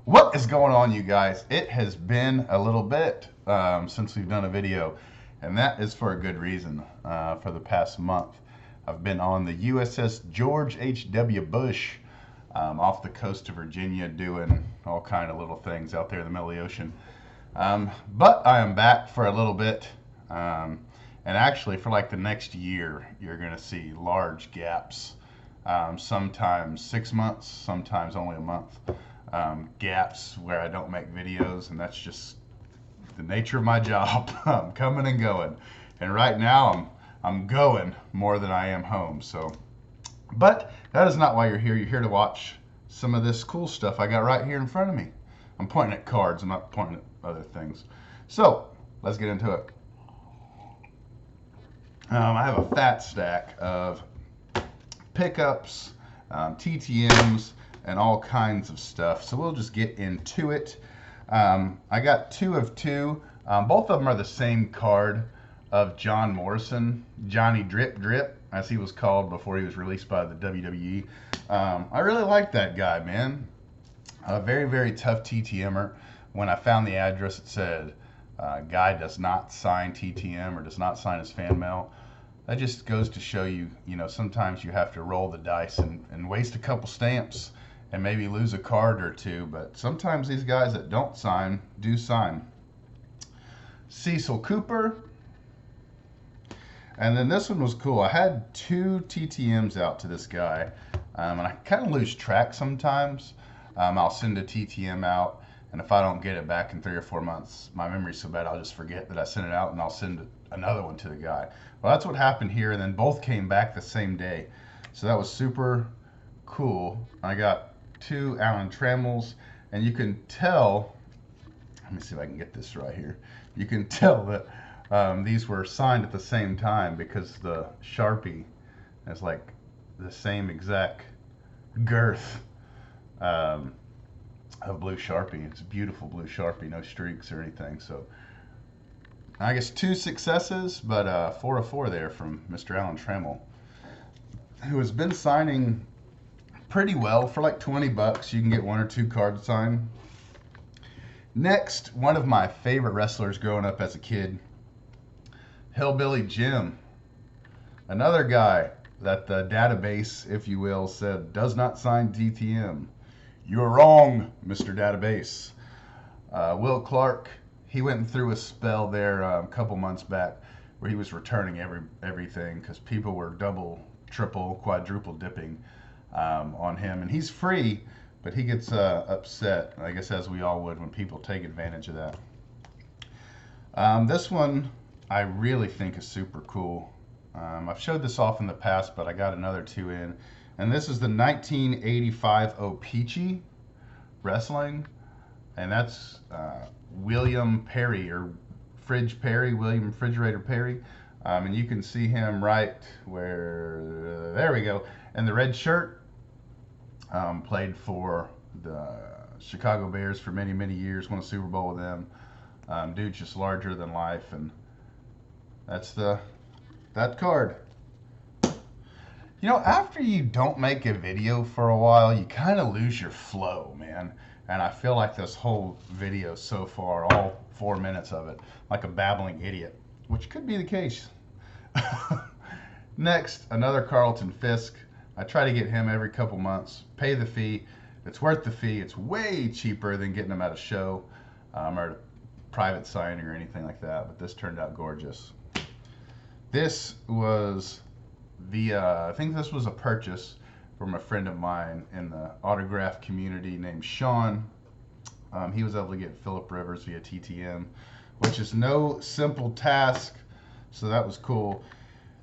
What is going on, you guys? It has been a little bit since we've done a video, and that is for a good reason. For the past month, I've been on the USS George H.W. Bush off the coast of Virginia doing all kind of little things out there in the middle of the ocean. But I am back for a little bit, and actually for like the next year, you're going to see large gaps. Sometimes 6 months, sometimes only a month. Gaps where I don't make videos, and that's just the nature of my job. I'm coming and going, and right now I'm going more than I am home. So, but that is not why you're here. You're here to watch some of this cool stuff I got right here in front of me. I'm pointing at cards. I'm not pointing at other things. So let's get into it. I have a fat stack of pickups, TTMs, and all kinds of stuff. So we'll just get into it. I got two of two. Both of them are the same card of John Morrison, Johnny Drip Drip, as he was called before he was released by the WWE. I really like that guy, man. A very, very tough TTMer. When I found the address, it said, guy does not sign TTM or does not sign his fan mail. That just goes to show you, sometimes you have to roll the dice and waste a couple stamps and maybe lose a card or two, but sometimes these guys that don't sign do sign. Cecil Cooper. And then this one was cool. I had two TTMs out to this guy, and I kind of lose track sometimes. I'll send a TTM out, and if I don't get it back in 3 or 4 months, my memory's so bad I'll just forget that I sent it out, and I'll send another one to the guy. Well, that's what happened here, and then both came back the same day. So that was super cool. I got two Allen Trammels, and you can tell, let me see if I can get this right here. You can tell that these were signed at the same time because the Sharpie is like the same exact girth of blue Sharpie. It's a beautiful blue Sharpie, no streaks or anything. So I guess 2 successes, but 4 of 4 there from Mr. Allen Trammell, who has been signing pretty well. For like $20 you can get 1 or 2 cards signed. Next, one of my favorite wrestlers growing up as a kid, Hillbilly Jim. Another guy that the database, if you will, said does not sign DTM. You're wrong, Mr. Database. Will Clark, he went through a spell there a couple months back where he was returning everything because people were double, triple, quadruple dipping on him, and he's free, but he gets upset, I guess, as we all would when people take advantage of that. This one I really think is super cool. I've showed this off in the past, but I got another 2 in, and this is the 1985 O-Pee-Chee Wrestling, and that's William Perry, or Fridge Perry, William Refrigerator Perry. And you can see him right where, there we go, in the red shirt. Played for the Chicago Bears for many, many years, won a Super Bowl with them. Dude's just larger than life, and that's that card. After you don't make a video for a while, you kind of lose your flow, man. And I feel like this whole video so far, all 4 minutes of it, like a babbling idiot, which could be the case. Next, another Carlton Fisk. I try to get him every couple months. Pay the fee. It's worth the fee. It's way cheaper than getting him at a show or a private signing or anything like that. But this turned out gorgeous. This was I think this was a purchase from a friend of mine in the autograph community named Sean. He was able to get Phillip Rivers via TTM, which is no simple task. So that was cool.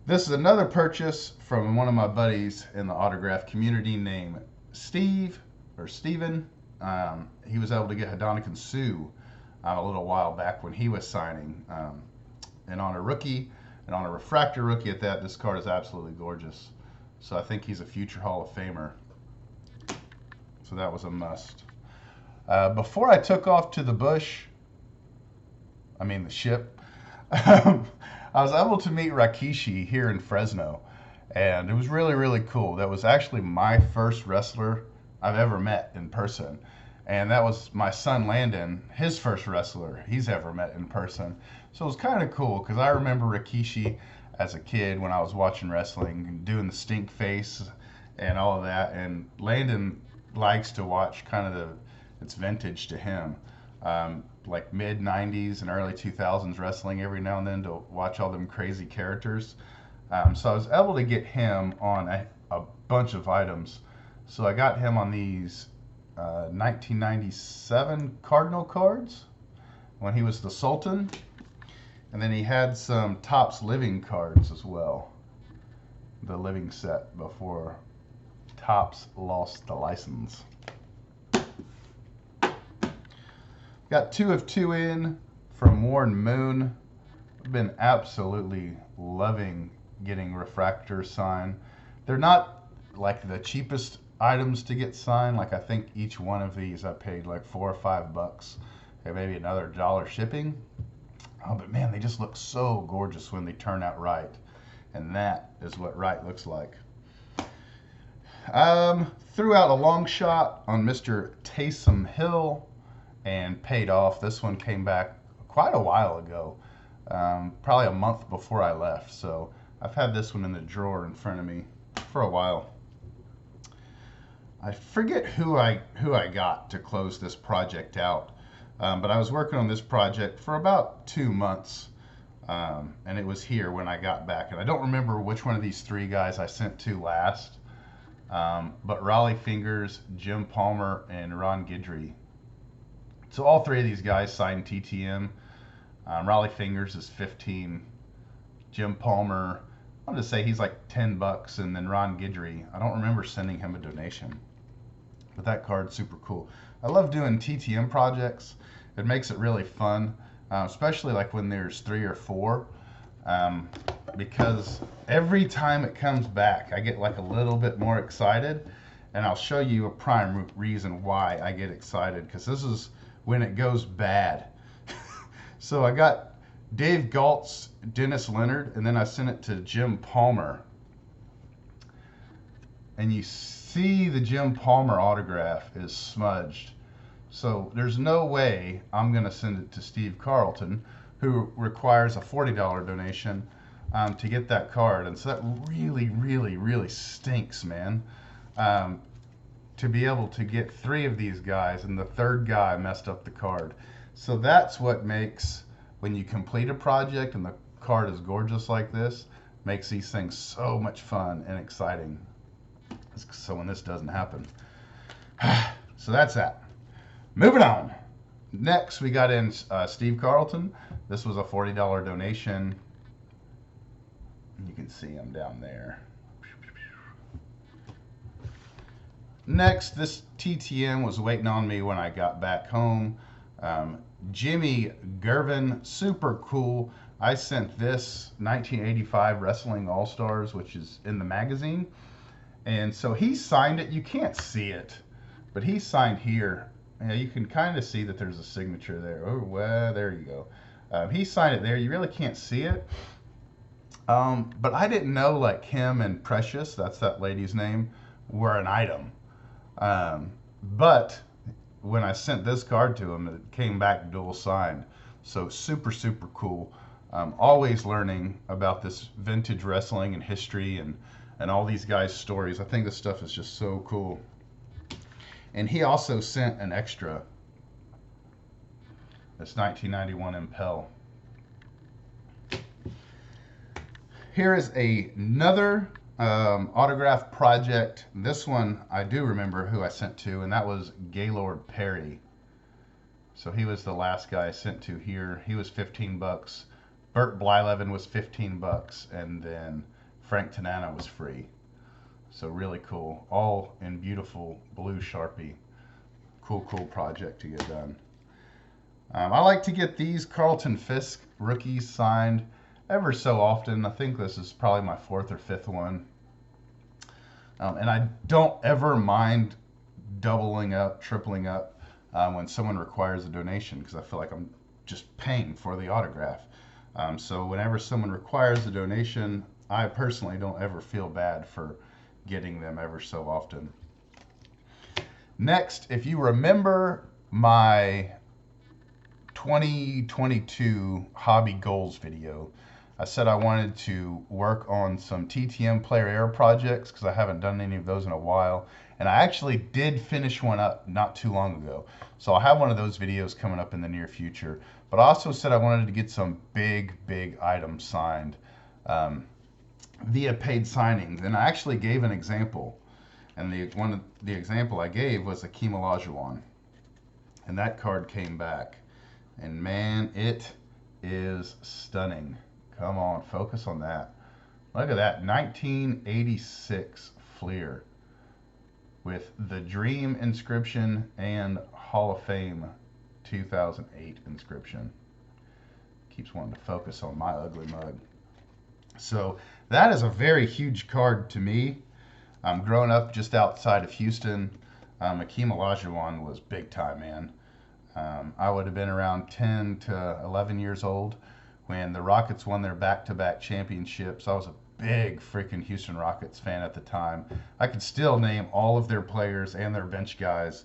This is another purchase from one of my buddies in the autograph community named Steven. He was able to get Hadouken Sue a little while back when he was signing. And on a rookie, and on a refractor rookie at that, this card is absolutely gorgeous. So I think he's a future Hall of Famer. So that was a must. Before I took off to the ship, I was able to meet Rikishi here in Fresno, and it was really, really cool. That was actually my first wrestler I've ever met in person, And that was my son Landon, his first wrestler he's ever met in person. So it was kind of cool because I remember Rikishi as a kid when I was watching wrestling and doing the stink face and all of that. And Landon likes to watch kind of it's vintage to him. Like mid 90s and early 2000s wrestling every now and then to watch all them crazy characters. So I was able to get him on a bunch of items. So I got him on these 1997 Cardinal cards when he was the Sultan. And then he had some Topps Living cards as well. The living set before Topps lost the license. Got 2 of 2 in from Warren Moon. I've been absolutely loving getting refractor signed. They're not like the cheapest items to get signed. Like I think each one of these I paid like $4 or $5 and maybe another $1 shipping. Oh, but man, they just look so gorgeous when they turn out right. And that is what right looks like. Threw out a long shot on Mr. Taysom Hill and paid off. This one came back quite a while ago, probably a month before I left. So I've had this one in the drawer in front of me for a while. I forget who I got to close this project out, but I was working on this project for about 2 months, and it was here when I got back. And I don't remember which one of these 3 guys I sent to last, but Raleigh Fingers, Jim Palmer, and Ron Guidry. So all 3 of these guys signed TTM. Raleigh Fingers is 15. Jim Palmer, I'm going to say he's like $10, and then Ron Guidry, I don't remember sending him a donation. But that card's super cool. I love doing TTM projects. It makes it really fun, especially like when there's 3 or 4, because every time it comes back, I get like a little bit more excited, and I'll show you a prime reason why I get excited, because this is when it goes bad. So I got Dave Galt's Dennis Leonard, and then I sent it to Jim Palmer. And you see the Jim Palmer autograph is smudged. So there's no way I'm going to send it to Steve Carlton, who requires a $40 donation to get that card. And so that really, really, really stinks, man. To be able to get 3 of these guys, and the 3rd guy messed up the card. So that's what makes, when you complete a project and the card is gorgeous like this, makes these things so much fun and exciting. So when this doesn't happen. So that's that. Moving on. Next we got in Steve Carlton. This was a $40 donation. You can see him down there. Next, this TTM was waiting on me when I got back home. Jimmy Girvin, super cool. I sent this 1985 Wrestling All-Stars, which is in the magazine. And so he signed it. You can't see it, but he signed here. Yeah, you can kind of see that there's a signature there. Oh, well, there you go. He signed it there. You really can't see it. But I didn't know like him and Precious, that's that lady's name, were an item. But when I sent this card to him, it came back dual signed. So super, super cool. Always learning about this vintage wrestling and history and all these guys' stories. I think this stuff is just so cool. And he also sent an extra. It's 1991 Impel. Here is another autograph project. This one I do remember who I sent to, and that was Gaylord Perry. So he was the last guy I sent to here. He was $15. Burt Blyleven was $15, and then Frank Tanana was free. So really cool. All in beautiful blue Sharpie. Cool, cool project to get done. I like to get these Carlton Fisk rookies signed ever so often. I think this is probably my 4th or 5th one. And I don't ever mind doubling up, tripling up when someone requires a donation, because I feel like I'm just paying for the autograph. So whenever someone requires a donation, I personally don't ever feel bad for getting them ever so often. Next, if you remember my 2022 hobby goals video, I said I wanted to work on some TTM player air projects because I haven't done any of those in a while. And I actually did finish one up not too long ago. So I'll have one of those videos coming up in the near future. But I also said I wanted to get some big items signed via paid signings. And I actually gave an example. And the example I gave was Akeem Olajuwon. And that card came back. And man, it is stunning. Come on, focus on that. Look at that, 1986 Fleer with the Dream inscription and Hall of Fame 2008 inscription. Keeps wanting to focus on my ugly mug. So that is a very huge card to me. Growing up just outside of Houston, Akeem Olajuwon was big time, man. I would have been around 10 to 11 years old when the Rockets won their back-to-back championships. I was a big freaking Houston Rockets fan at the time. I could still name all of their players and their bench guys.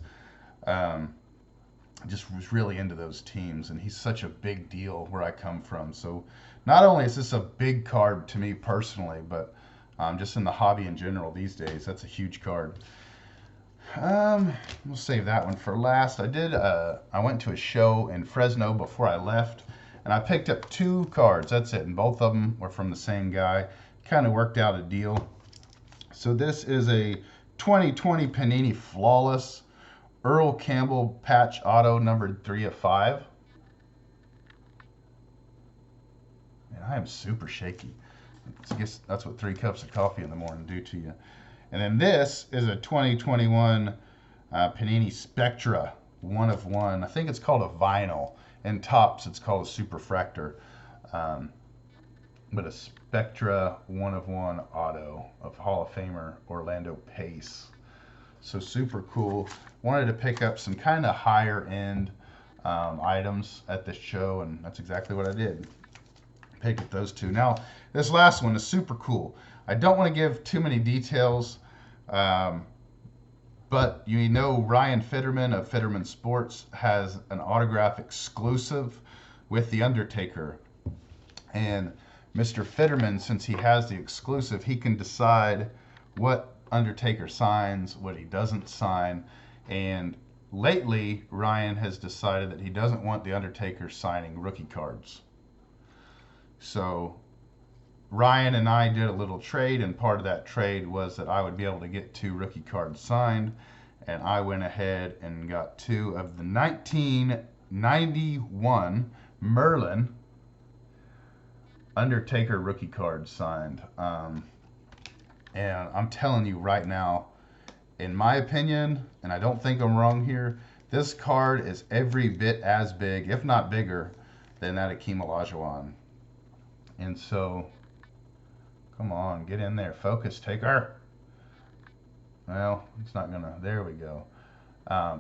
Just was really into those teams, and he's such a big deal where I come from. So not only is this a big card to me personally, but just in the hobby in general these days, that's a huge card. We'll save that one for last. I went to a show in Fresno before I left, and I picked up 2 cards. That's it, and both of them were from the same guy. Kind of worked out a deal. So this is a 2020 Panini Flawless Earl Campbell patch auto numbered 3/5. And I am super shaky. I guess that's what 3 cups of coffee in the morning do to you. And then this is a 2021 Panini Spectra 1 of 1. I think it's called a vinyl. In Topps, it's called a Superfractor. But a Spectra 1 of 1 auto of Hall of Famer Orlando Pace. So super cool. Wanted to pick up some kind of higher end items at this show, and that's exactly what I did. Picked up those 2. Now, this last one is super cool. I don't want to give too many details, but you know Ryan Fitterman of Fitterman Sports has an autograph exclusive with The Undertaker. And Mr. Fitterman, since he has the exclusive, he can decide what Undertaker signs, what he doesn't sign. And lately, Ryan has decided that he doesn't want The Undertaker signing rookie cards. So Ryan and I did a little trade, and part of that trade was that I would be able to get 2 rookie cards signed, and I went ahead and got 2 of the 1991 Merlin Undertaker rookie cards signed. And I'm telling you right now, in my opinion, and I don't think I'm wrong here, this card is every bit as big, if not bigger, than that Akeem Olajuwon. And so, come on, get in there. Focus, taker. Well, it's not gonna. There we go.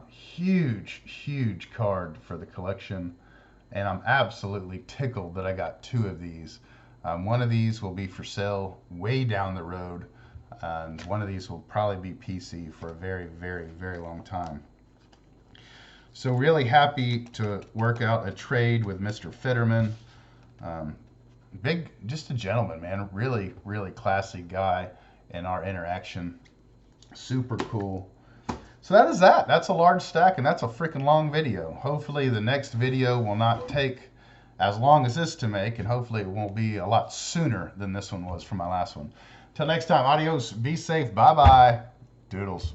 Huge card for the collection. And I'm absolutely tickled that I got 2 of these. One of these will be for sale way down the road. And one of these will probably be PC for a very long time. So really happy to work out a trade with Mr. Fitterman. Just a gentleman, man. Really classy guy in our interaction. Super cool. So that is that. That's a large stack, and that's a freaking long video. Hopefully the next video will not take as long as this to make, and hopefully it won't be a lot sooner than this one was for my last one. Till next time, adios, be safe, bye-bye, doodles.